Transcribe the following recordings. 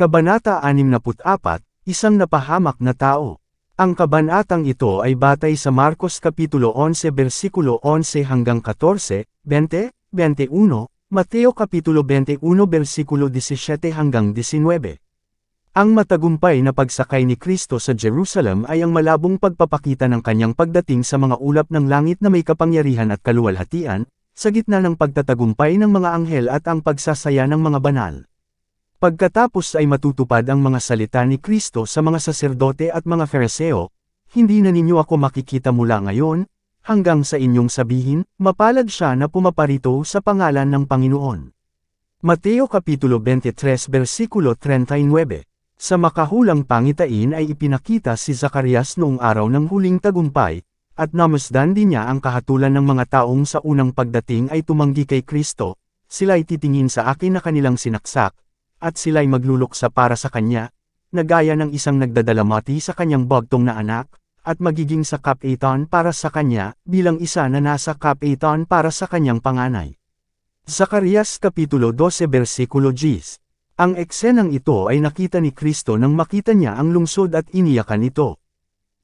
Kabanata 64, Isang napahamak na tao. Ang kabanatang ito ay batay sa Marcos Kapitulo 11 versikulo 11 hanggang 14, 20, 21, Mateo Kapitulo 21 versikulo 17 hanggang 19. Ang matagumpay na pagsakay ni Kristo sa Jerusalem ay ang malabong pagpapakita ng kanyang pagdating sa mga ulap ng langit na may kapangyarihan at kaluwalhatian, sa gitna ng pagtatagumpay ng mga anghel at ang pagsasaya ng mga banal. Pagkatapos ay matutupad ang mga salita ni Kristo sa mga saserdote at mga Fariseo, "Hindi na ninyo ako makikita mula ngayon, hanggang sa inyong sabihin, mapalad siya na pumaparito sa pangalan ng Panginoon." Mateo Kapitulo 23 versikulo 39. Sa makahulang pangitain ay ipinakita si Zacarias noong araw ng huling tagumpay, at namasdan din niya ang kahatulan ng mga taong sa unang pagdating ay tumanggi kay Kristo. Sila'y titingin sa akin na kanilang sinaksak, at sila'y magluluksa para sa kanya, na gaya ng isang nagdadalamati sa kanyang bagtong na anak, at magiging sakapatan para sa kanya, bilang isa na nasa kapatan para sa kanyang panganay. Zacarias Kapitulo 12 versikulo 10. Ang eksenang ito ay nakita ni Kristo nang makita niya ang lungsod at iniyakan ito.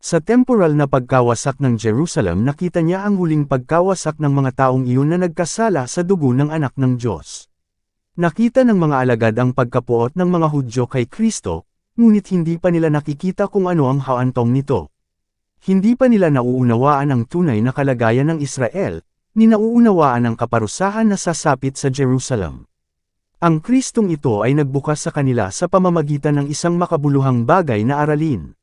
Sa temporal na pagkawasak ng Jerusalem nakita niya ang huling pagkawasak ng mga taong iyon na nagkasala sa dugo ng anak ng Diyos. Nakita ng mga alagad ang pagkapuot ng mga Hudyo kay Kristo, ngunit hindi pa nila nakikita kung ano ang haantong nito. Hindi pa nila nauunawaan ang tunay na kalagayan ng Israel, ni nauunawaan ang kaparusahan na sasapit sa Jerusalem. Ang Kristong ito ay nagbukas sa kanila sa pamamagitan ng isang makabuluhang bagay na aralin.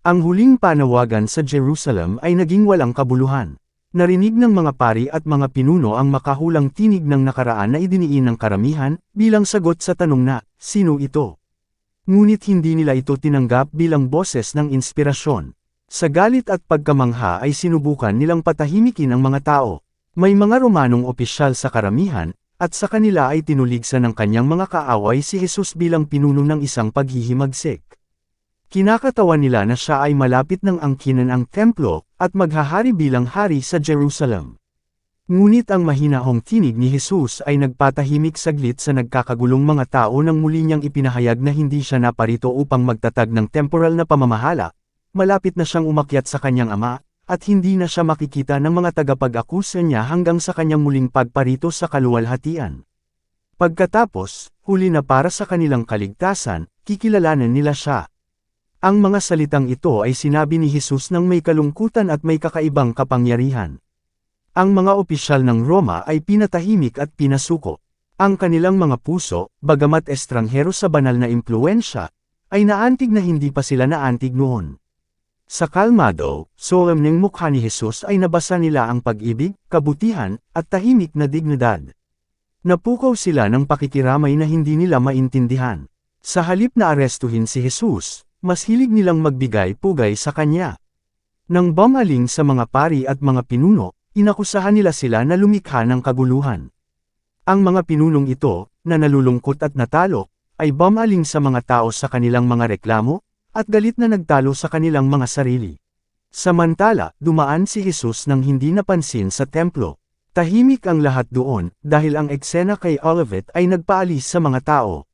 Ang huling panawagan sa Jerusalem ay naging walang kabuluhan. Narinig ng mga pari at mga pinuno ang makahulang tinig ng nakaraan na idiniin ng karamihan, bilang sagot sa tanong na, "Sino ito?" Ngunit hindi nila ito tinanggap bilang boses ng inspirasyon. Sa galit at pagkamangha ay sinubukan nilang patahimikin ang mga tao. May mga Romanong opisyal sa karamihan, at sa kanila ay tinuligsan ng kanyang mga kaaway si Jesus bilang pinuno ng isang paghihimagsik. Kinakatawan nila na siya ay malapit ng angkinan ang templo, at maghahari bilang hari sa Jerusalem. Ngunit ang mahinahong tinig ni Jesus ay nagpatahimik saglit sa nagkakagulong mga tao nang muli niyang ipinahayag na hindi siya naparito upang magtatag ng temporal na pamamahala, malapit na siyang umakyat sa kanyang ama, at hindi na siya makikita ng mga tagapag-akusa niya hanggang sa kanyang muling pagparito sa kaluwalhatian. Pagkatapos, huli na para sa kanilang kaligtasan, kikilalanan nila siya. Ang mga salitang ito ay sinabi ni Jesus nang may kalungkutan at may kakaibang kapangyarihan. Ang mga opisyal ng Roma ay pinatahimik at pinasuko. Ang kanilang mga puso, bagamat estranghero sa banal na impluwensya, ay naantig na hindi pa sila naantig noon. Sa kalmado, solemneng mukha ni Jesus ay nabasa nila ang pag-ibig, kabutihan, at tahimik na dignidad. Napukaw sila ng pakikiramay na hindi nila maintindihan. Sa halip na arestuhin si Jesus, mas hilig nilang magbigay-pugay sa kanya. Nang bumaling sa mga pari at mga pinuno, inakusahan nila sila na lumikha ng kaguluhan. Ang mga pinunong ito, na nalulungkot at natalo, ay bumaling sa mga tao sa kanilang mga reklamo, at galit na nagtalo sa kanilang mga sarili. Samantala, dumaan si Jesus nang hindi napansin sa templo. Tahimik ang lahat doon, dahil ang eksena kay Olivet ay nagpaalis sa mga tao.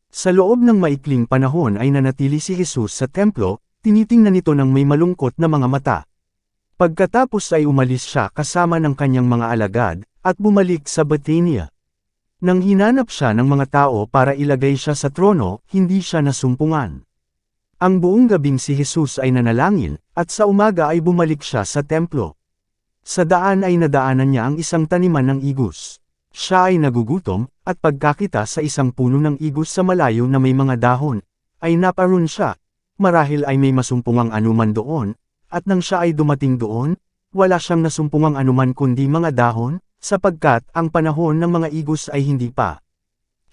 Sa loob ng maikling panahon ay nanatili si Jesus sa templo, tinitingnan nito ng may malungkot na mga mata. Pagkatapos ay umalis siya kasama ng kanyang mga alagad, at bumalik sa Bethania. Nang hinanap siya ng mga tao para ilagay siya sa trono, hindi siya nasumpungan. Ang buong gabing si Jesus ay nanalangin, at sa umaga ay bumalik siya sa templo. Sa daan ay nadaanan niya ang isang taniman ng igus. Siya ay nagugutom, at pagkakita sa isang puno ng igus sa malayo na may mga dahon, ay naparoon siya, marahil ay may masumpungang anuman doon, at nang siya ay dumating doon, wala siyang nasumpungang anuman kundi mga dahon, sapagkat ang panahon ng mga igus ay hindi pa.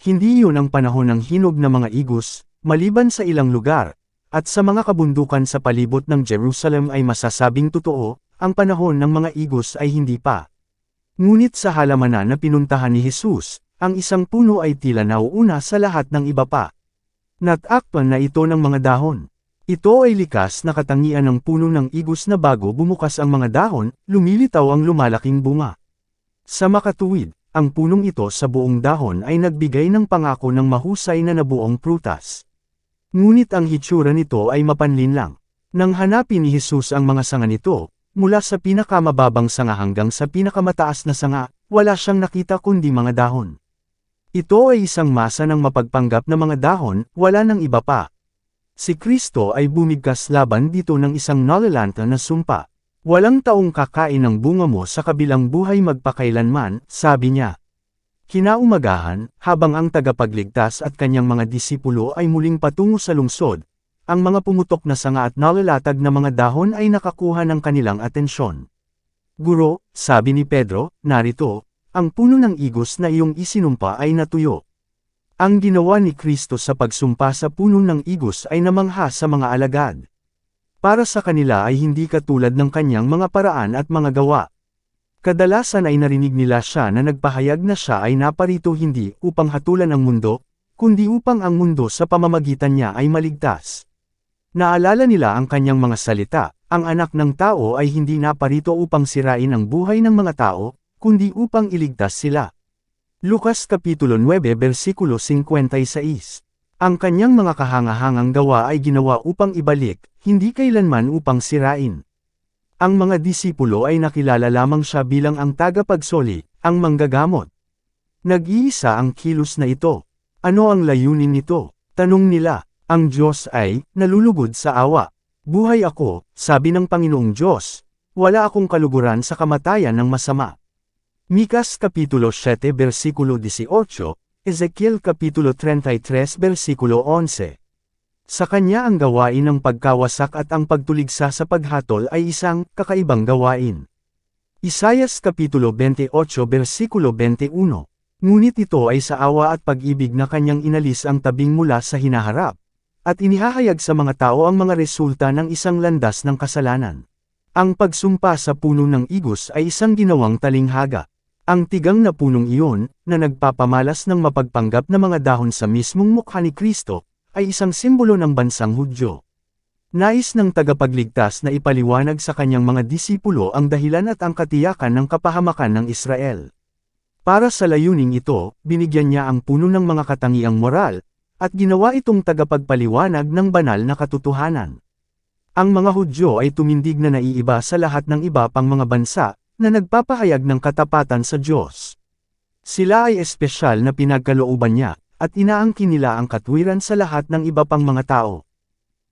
Hindi yun ang panahon ng hinog na mga igus, maliban sa ilang lugar, at sa mga kabundukan sa palibot ng Jerusalem ay masasabing totoo, ang panahon ng mga igus ay hindi pa. Ngunit sa halamanan na pinuntahan ni Jesus, ang isang puno ay tila nauuna sa lahat ng iba pa. Natakpan na ito ng mga dahon. Ito ay likas na katangian ng puno ng igus na bago bumukas ang mga dahon, lumilitaw ang lumalaking bunga. Sa makatuwid, ang punong ito sa buong dahon ay nagbigay ng pangako ng mahusay na nabuong prutas. Ngunit ang hitsura nito ay mapanlin lang. Nang hanapin ni Jesus ang mga sanga nito, mula sa pinakamababang sanga hanggang sa pinakamataas na sanga, wala siyang nakita kundi mga dahon. Ito ay isang masa ng mapagpanggap na mga dahon, wala nang iba pa. Si Kristo ay bumigkas laban dito ng isang nalalanta na sumpa. Walang taong kakain ng bunga mo sa kabilang buhay magpakailanman, sabi niya. Kinaumagahan, habang ang tagapagligtas at kanyang mga disipulo ay muling patungo sa lungsod, ang mga pumutok na sanga at nalalatag na mga dahon ay nakakuha ng kanilang atensyon. Guro, sabi ni Pedro, narito, ang puno ng igos na iyong isinumpa ay natuyo. Ang ginawa ni Kristo sa pagsumpa sa puno ng igos ay namangha sa mga alagad. Para sa kanila ay hindi katulad ng kanyang mga paraan at mga gawa. Kadalasan ay narinig nila siya na nagpahayag na siya ay naparito hindi upang hatulan ang mundo, kundi upang ang mundo sa pamamagitan niya ay maligtas. Naalala nila ang kanyang mga salita, ang anak ng tao ay hindi naparito upang sirain ang buhay ng mga tao, kundi upang iligtas sila. Lucas Kapitulo 9 versikulo 56. Ang kanyang mga kahangahangang gawa ay ginawa upang ibalik, hindi kailanman upang sirain. Ang mga disipulo ay nakilala lamang siya bilang ang tagapagsoli, ang manggagamot. Nag-iisa ang kilos na ito. Ano ang layunin nito? Tanong nila. Ang Diyos ay nalulugod sa awa. Buhay ako, sabi ng Panginoong Diyos. Wala akong kaluguran sa kamatayan ng masama. Mikas Kapitulo 7 versikulo 18, Ezekiel Kapitulo 33 versikulo 11. Sa kanya ang gawain ng pagkawasak at ang pagtuligsa sa paghatol ay isang kakaibang gawain. Isayas Kapitulo 28 versikulo 21. Ngunit ito ay sa awa at pag-ibig na kanyang inalis ang tabing mula sa hinaharap, at inihahayag sa mga tao ang mga resulta ng isang landas ng kasalanan. Ang pagsumpa sa puno ng igos ay isang ginawang talinghaga. Ang tigang na punong iyon, na nagpapamalas ng mapagpanggap na mga dahon sa mismong mukha ni Kristo, ay isang simbolo ng bansang Hudyo. Nais ng tagapagligtas na ipaliwanag sa kanyang mga disipulo ang dahilan at ang katiyakan ng kapahamakan ng Israel. Para sa layuning ito, binigyan niya ang puno ng mga katangiang moral, at ginawa itong tagapagpaliwanag ng banal na katotohanan. Ang mga Hudyo ay tumindig na naiiba sa lahat ng iba pang mga bansa, na nagpapahayag ng katapatan sa Diyos. Sila ay espesyal na pinagkalooban niya, at inaangkin nila ang katwiran sa lahat ng iba pang mga tao.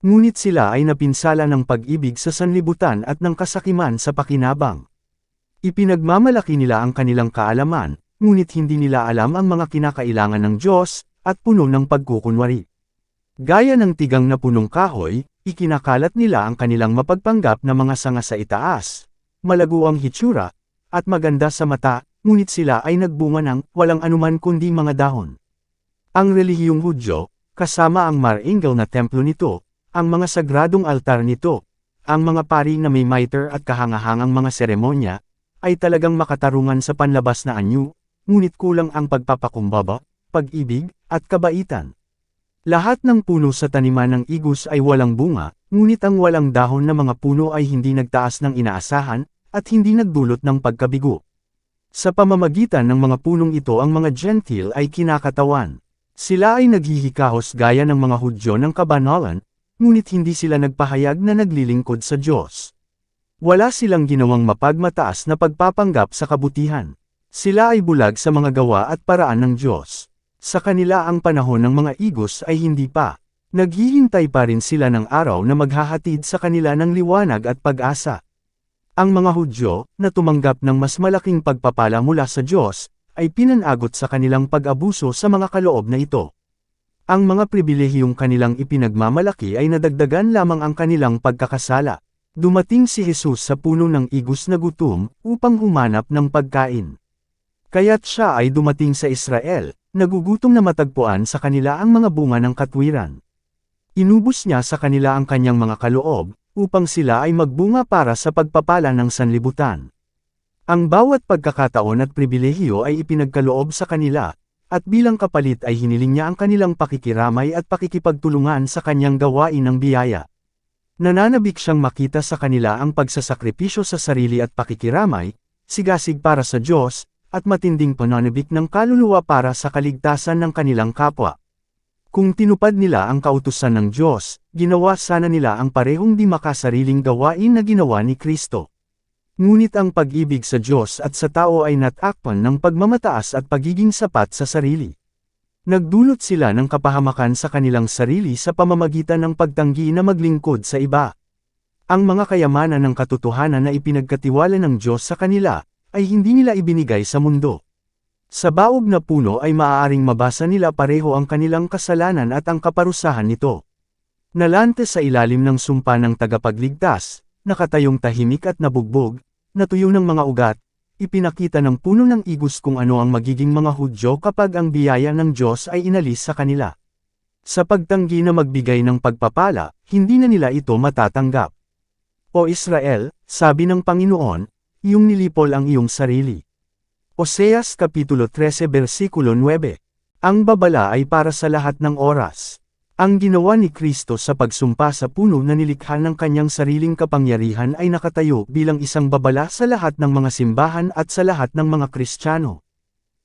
Ngunit sila ay napinsala ng pag-ibig sa sanlibutan at ng kasakiman sa pakinabang. Ipinagmamalaki nila ang kanilang kaalaman, ngunit hindi nila alam ang mga kinakailangan ng Diyos, at puno ng pagkukunwari. Gaya ng tigang na punong kahoy, ikinakalat nila ang kanilang mapagpanggap na mga sanga sa itaas, malago ang hitsura, at maganda sa mata, ngunit sila ay nagbunga ng walang anuman kundi mga dahon. Ang relihiyong Hudyo, kasama ang marangal na templo nito, ang mga sagradong altar nito, ang mga pari na may mitre at kahangahangang mga seremonya, ay talagang makatarungan sa panlabas na anyo, ngunit kulang ang pagpapakumbaba, pag-ibig, at kabaitan. Lahat ng puno sa taniman ng igos ay walang bunga, ngunit ang walang dahon na mga puno ay hindi nagtaas ng inaasahan, at hindi nagdulot ng pagkabigo. Sa pamamagitan ng mga punong ito ang mga Gentile ay kinakatawan. Sila ay naghihikahos gaya ng mga Hudyo ng kabanalan, ngunit hindi sila nagpahayag na naglilingkod sa Diyos. Wala silang ginawang mapagmataas na pagpapanggap sa kabutihan. Sila ay bulag sa mga gawa at paraan ng Diyos. Sa kanila ang panahon ng mga igos ay hindi pa. Naghihintay pa rin sila ng araw na maghahatid sa kanila ng liwanag at pag-asa. Ang mga Hudyo, na tumanggap ng mas malaking pagpapala mula sa Diyos, ay pinanagot sa kanilang pag-abuso sa mga kaloob na ito. Ang mga pribilehiyong kanilang ipinagmamalaki ay nadagdagan lamang ang kanilang pagkakasala. Dumating si Jesus sa puno ng igos na gutom, upang humanap ng pagkain. Kaya't siya ay dumating sa Israel, nagugutom na matagpuan sa kanila ang mga bunga ng katwiran. Inubos niya sa kanila ang kanyang mga kaloob, upang sila ay magbunga para sa pagpapala ng sanlibutan. Ang bawat pagkakataon at pribilehiyo ay ipinagkaloob sa kanila, at bilang kapalit ay hiniling niya ang kanilang pakikiramay at pakikipagtulungan sa kanyang gawain ng biyaya. Nananabik siyang makita sa kanila ang pagsasakripisyo sa sarili at pakikiramay, sigasig para sa Diyos, at matinding pananabik ng kaluluwa para sa kaligtasan ng kanilang kapwa. Kung tinupad nila ang kautusan ng Diyos, ginawa sana nila ang parehong di makasariling gawain na ginawa ni Kristo. Ngunit ang pag-ibig sa Diyos at sa tao ay natakpan ng pagmamataas at pagiging sapat sa sarili. Nagdulot sila ng kapahamakan sa kanilang sarili sa pamamagitan ng pagtanggi na maglingkod sa iba. Ang mga kayamanan ng katotohanan na ipinagkatiwala ng Diyos sa kanila, ay hindi nila ibinigay sa mundo. Sa baog na puno ay maaaring mabasa nila pareho ang kanilang kasalanan at ang kaparusahan nito. Nalante sa ilalim ng sumpa ng tagapagligtas, nakatayong tahimik at nabugbog, natuyo ng mga ugat, ipinakita ng puno ng igos kung ano ang magiging mga Hudyo kapag ang biyaya ng Diyos ay inalis sa kanila. Sa pagtanggi na magbigay ng pagpapala, hindi na nila ito matatanggap. O Israel, sabi ng Panginoon, iyong nilipol ang iyong sarili. Oseas Kapitulo 13 versikulo 9. Ang babala ay para sa lahat ng oras. Ang ginawa ni Kristo sa pagsumpa sa puno na nilikha ng kanyang sariling kapangyarihan ay nakatayo bilang isang babala sa lahat ng mga simbahan at sa lahat ng mga Kristiyano.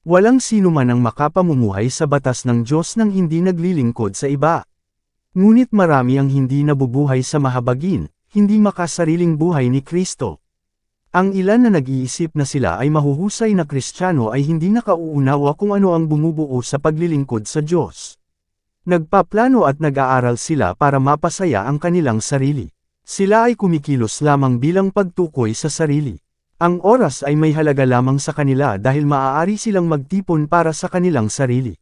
Walang sino man ang makapamumuhay sa batas ng Diyos nang hindi naglilingkod sa iba. Ngunit marami ang hindi nabubuhay sa mahabagin, hindi makasariling buhay ni Kristo. Ang ilan na nag-iisip na sila ay mahuhusay na Kristiyano ay hindi nakauunawa kung ano ang bumubuo sa paglilingkod sa Diyos. Nagpaplano at nag-aaral sila para mapasaya ang kanilang sarili. Sila ay kumikilos lamang bilang pagtukoy sa sarili. Ang oras ay may halaga lamang sa kanila dahil maaari silang magtipon para sa kanilang sarili.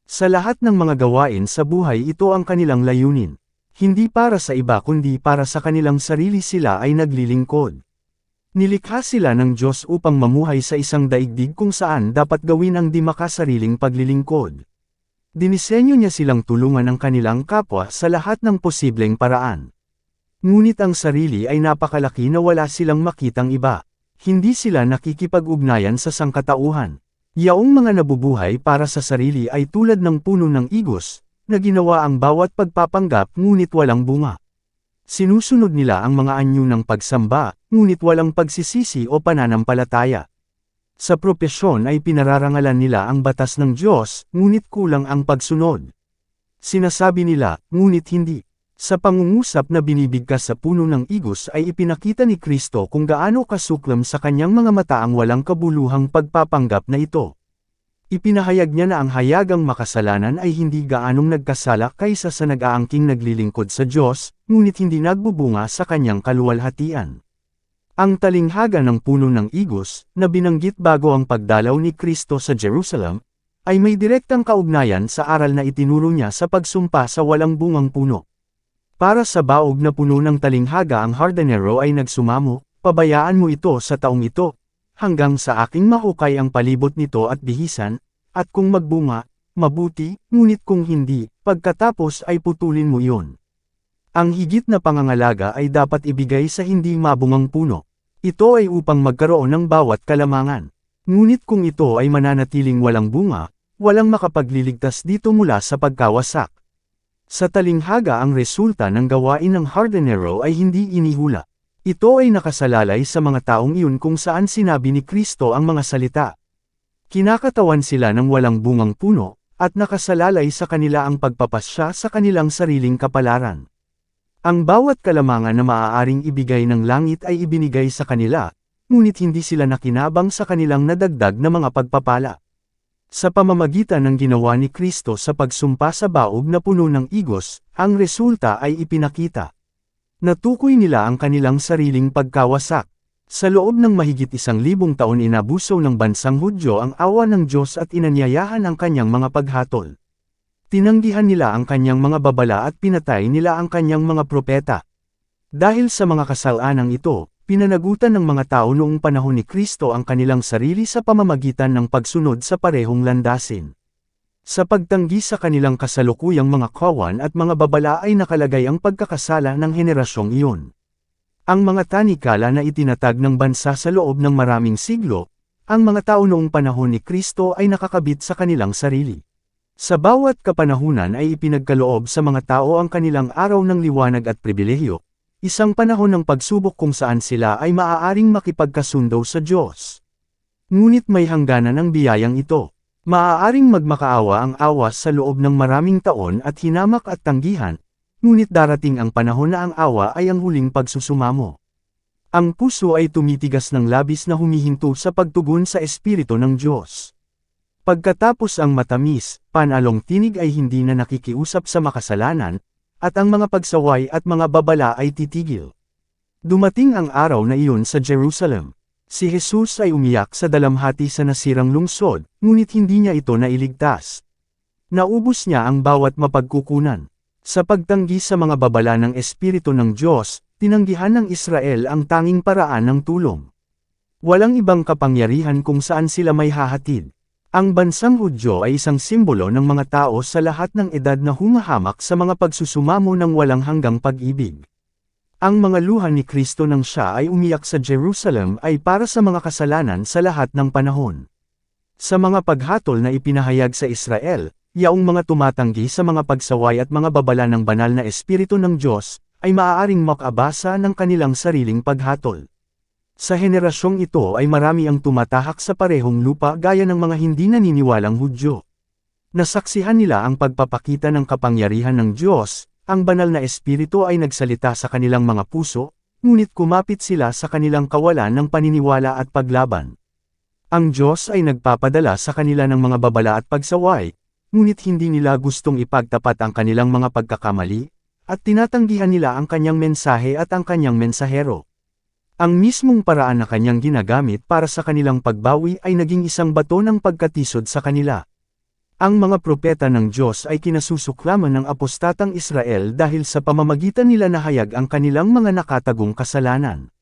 Sa lahat ng mga gawain sa buhay ito ang kanilang layunin. Hindi para sa iba kundi para sa kanilang sarili sila ay naglilingkod. Nilikha sila ng Diyos upang mamuhay sa isang daigdig kung saan dapat gawin ang di makasariling paglilingkod. Dinisenyo niya silang tulungan ang kanilang kapwa sa lahat ng posibleng paraan. Ngunit ang sarili ay napakalaki na wala silang makitang iba. Hindi sila nakikipag-ugnayan sa sangkatauhan. Yaong mga nabubuhay para sa sarili ay tulad ng puno ng igos, na ginawa ang bawat pagpapanggap ngunit walang bunga. Sinusunod nila ang mga anyo ng pagsamba, ngunit walang pagsisisi o pananampalataya. Sa propesyon ay pinararangalan nila ang batas ng Diyos, ngunit kulang ang pagsunod. Sinasabi nila, ngunit hindi. Sa pangungusap na binibigkas sa puno ng igos ay ipinakita ni Kristo kung gaano kasuklam sa kanyang mga mata ang walang kabuluhang pagpapanggap na ito. Ipinahayag niya na ang hayagang makasalanan ay hindi gaanong nagkasala kaysa sa nag-aangking naglilingkod sa Diyos, ngunit hindi nagbubunga sa kanyang kaluwalhatian. Ang talinghaga ng puno ng igos, na binanggit bago ang pagdalaw ni Kristo sa Jerusalem, ay may direktang kaugnayan sa aral na itinuro niya sa pagsumpa sa walang bungang puno. Para sa baog na puno ng talinghaga ang hardinero ay nagsumamo, pabayaan mo ito sa taong ito, hanggang sa aking mahukay ang palibot nito at bihisan, at kung magbunga, mabuti, ngunit kung hindi, pagkatapos ay putulin mo iyon. Ang higit na pangangalaga ay dapat ibigay sa hindi mabungang puno. Ito ay upang magkaroon ng bawat kalamangan. Ngunit kung ito ay mananatiling walang bunga, walang makapagliligtas dito mula sa pagkawasak. Sa talinghaga ang resulta ng gawain ng hardinero ay hindi inihula. Ito ay nakasalalay sa mga taong iyon kung saan sinabi ni Kristo ang mga salita. Kinakatawan sila ng walang bungang puno, at nakasalalay sa kanila ang pagpapasya sa kanilang sariling kapalaran. Ang bawat kalamangan na maaaring ibigay ng langit ay ibinigay sa kanila, ngunit hindi sila nakinabang sa kanilang nadagdag na mga pagpapala. Sa pamamagitan ng ginawa ni Kristo sa pagsumpa sa baog na puno ng igos, ang resulta ay ipinakita. Natukoy nila ang kanilang sariling pagkawasak. Sa loob ng mahigit 1,000 taon inabuso ng bansang Hudyo ang awa ng Diyos at inanyayahan ang kanyang mga paghatol. Tinanggihan nila ang kanyang mga babala at pinatay nila ang kanyang mga propeta. Dahil sa mga kasalanang ito, pinanagutan ng mga tao noong panahon ni Kristo ang kanilang sarili sa pamamagitan ng pagsunod sa parehong landasin. Sa pagtanggi sa kanilang kasalukuyang mga kawan at mga babala ay nakalagay ang pagkakasala ng henerasyong iyon. Ang mga tanikala na itinatag ng bansa sa loob ng maraming siglo, ang mga tao noong panahon ni Kristo ay nakakabit sa kanilang sarili. Sa bawat kapanahunan ay ipinagkaloob sa mga tao ang kanilang araw ng liwanag at pribilehyo, isang panahon ng pagsubok kung saan sila ay maaaring makipagkasundo sa Diyos. Ngunit may hangganan ang biyayang ito. Maaaring magmakaawa ang awa sa loob ng maraming taon at hinamak at tanggihan, ngunit darating ang panahon na ang awa ay ang huling pagsusumamo. Ang puso ay tumitigas ng labis na humihinto sa pagtugon sa Espiritu ng Diyos. Pagkatapos ang matamis, panalong tinig ay hindi na nakikiusap sa makasalanan, at ang mga pagsaway at mga babala ay titigil. Dumating ang araw na iyon sa Jerusalem. Si Jesus ay umiyak sa dalamhati sa nasirang lungsod, ngunit hindi niya ito nailigtas. Naubos niya ang bawat mapagkukunan. Sa pagtanggi sa mga babala ng Espiritu ng Diyos, tinanggihan ng Israel ang tanging paraan ng tulong. Walang ibang kapangyarihan kung saan sila may hahatid. Ang bansang Hudyo ay isang simbolo ng mga tao sa lahat ng edad na humahamak sa mga pagsusumamo ng walang hanggang pag-ibig. Ang mga luha ni Kristo nang siya ay umiyak sa Jerusalem ay para sa mga kasalanan sa lahat ng panahon. Sa mga paghatol na ipinahayag sa Israel, yaong mga tumatanggi sa mga pagsaway at mga babala ng banal na Espiritu ng Diyos, ay maaaring makabasa ng kanilang sariling paghatol. Sa henerasyong ito ay marami ang tumatahak sa parehong lupa gaya ng mga hindi naniniwalang Hudyo. Nasaksihan nila ang pagpapakita ng kapangyarihan ng Diyos. Ang banal na espiritu ay nagsalita sa kanilang mga puso, ngunit kumapit sila sa kanilang kawalan ng paniniwala at paglaban. Ang Diyos ay nagpapadala sa kanila ng mga babala at pagsaway, ngunit hindi nila gustong ipagtapat ang kanilang mga pagkakamali, at tinatanggihan nila ang kanyang mensahe at ang kanyang mensahero. Ang mismong paraan na kanyang ginagamit para sa kanilang pagbawi ay naging isang bato ng pagkatisod sa kanila. Ang mga propeta ng Diyos ay kinasusuklaman ng apostatang Israel dahil sa pamamagitan nila nahayag ang kanilang mga nakatagong kasalanan.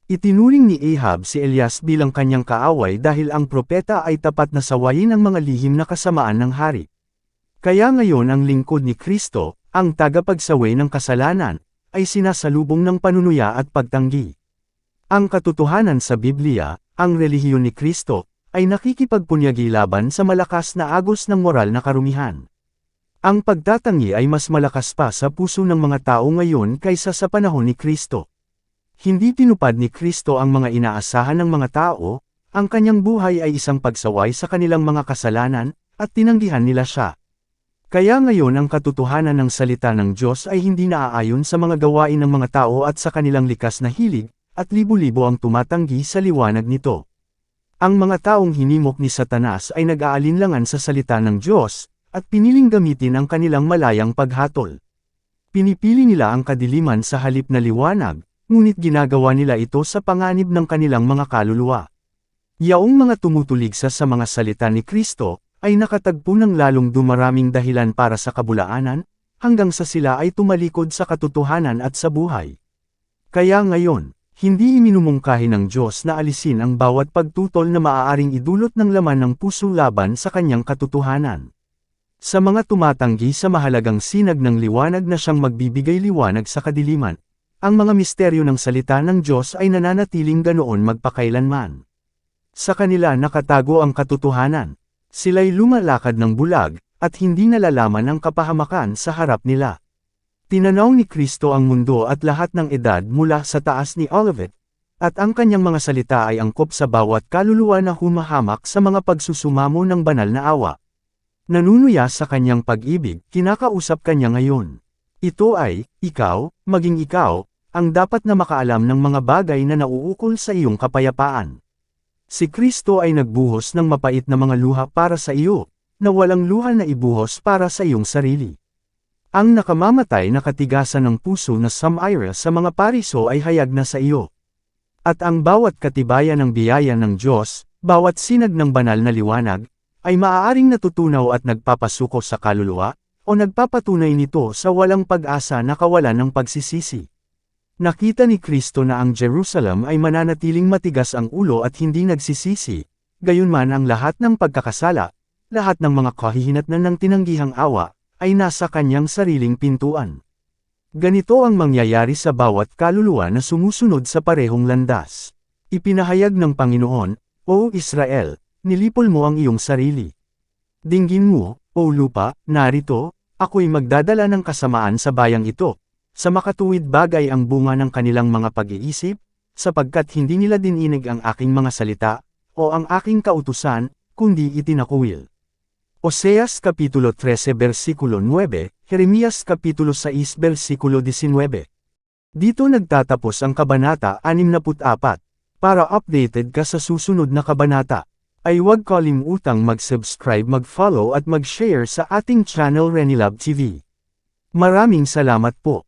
Itinuring ni Ahab si Elias bilang kanyang kaaway dahil ang propeta ay tapat na sawayin ang mga lihim na kasamaan ng hari. Kaya ngayon ang lingkod ni Kristo, ang tagapagsawi ng kasalanan, ay sinasalubong ng panunuya at pagtanggi. Ang katotohanan sa Biblia, ang relihiyon ni Kristo, ay nakikipagpunyagi laban sa malakas na agos ng moral na karumihan. Ang pagtatangi ay mas malakas pa sa puso ng mga tao ngayon kaysa sa panahon ni Kristo. Hindi tinupad ni Kristo ang mga inaasahan ng mga tao, ang kanyang buhay ay isang pagsaway sa kanilang mga kasalanan, at tinanggihan nila siya. Kaya ngayon ang katotohanan ng salita ng Diyos ay hindi naaayon sa mga gawain ng mga tao at sa kanilang likas na hilig, at libo-libo ang tumatanggi sa liwanag nito. Ang mga taong hinimok ni Satanas ay nag-aalinlangan sa salita ng Diyos, at piniling gamitin ang kanilang malayang paghatol. Pinipili nila ang kadiliman sa halip na liwanag, ngunit ginagawa nila ito sa panganib ng kanilang mga kaluluwa. Yaong mga tumutuligsa sa mga salita ni Kristo, ay nakatagpo ng lalong dumaraming dahilan para sa kabulaanan, hanggang sa sila ay tumalikod sa katotohanan at sa buhay. Kaya ngayon, hindi iminumungkahi ng Diyos na alisin ang bawat pagtutol na maaaring idulot ng laman ng puso laban sa kanyang katotohanan. Sa mga tumatanggi sa mahalagang sinag ng liwanag na siyang magbibigay liwanag sa kadiliman, ang mga misteryo ng salita ng Diyos ay nananatiling ganoon magpakailanman. Sa kanila nakatago ang katotohanan. Sila'y lumalakad ng bulag, at hindi nalalaman ang kapahamakan sa harap nila. Tinanaw ni Kristo ang mundo at lahat ng edad mula sa taas ni Olivet, at ang kanyang mga salita ay angkop sa bawat kaluluwa na humahamak sa mga pagsusumamo ng banal na awa. Nanunuya sa kanyang pag-ibig, kinakausap kanya ngayon. Ito ay, ikaw, maging ikaw, ang dapat na makaalam ng mga bagay na nauukol sa iyong kapayapaan. Si Kristo ay nagbuhos ng mapait na mga luha para sa iyo, na walang luha na ibuhos para sa iyong sarili. Ang nakamamatay na katigasan ng puso na Samira sa mga pariso ay hayag na sa iyo. At ang bawat katibayan ng biyaya ng Diyos, bawat sinag ng banal na liwanag, ay maaaring natutunaw at nagpapasuko sa kaluluwa, o nagpapatunay nito sa walang pag-asa na kawalan ng pagsisisi. Nakita ni Kristo na ang Jerusalem ay mananatiling matigas ang ulo at hindi nagsisisi, gayunman ang lahat ng pagkakasala, lahat ng mga kahihinatnan ng tinanggihang awa, ay nasa kanyang sariling pintuan. Ganito ang mangyayari sa bawat kaluluwa na sumusunod sa parehong landas. Ipinahayag ng Panginoon, O Israel, nilipol mo ang iyong sarili. Dinggin mo, O lupa, narito, ako'y magdadala ng kasamaan sa bayang ito, sa makatuwid bagay ang bunga ng kanilang mga pag-iisip, sapagkat hindi nila dininig ang aking mga salita, o ang aking kautusan, kundi itinakwil. Oseas Kapitulo 13 versikulo 9, Jeremias Kapitulo 6 versikulo 19. Dito nagtatapos ang Kabanata 64. Para updated ka sa susunod na kabanata, ay huwag kalimutang mag-subscribe, mag-follow at mag-share sa ating channel Renilab TV. Maraming salamat po.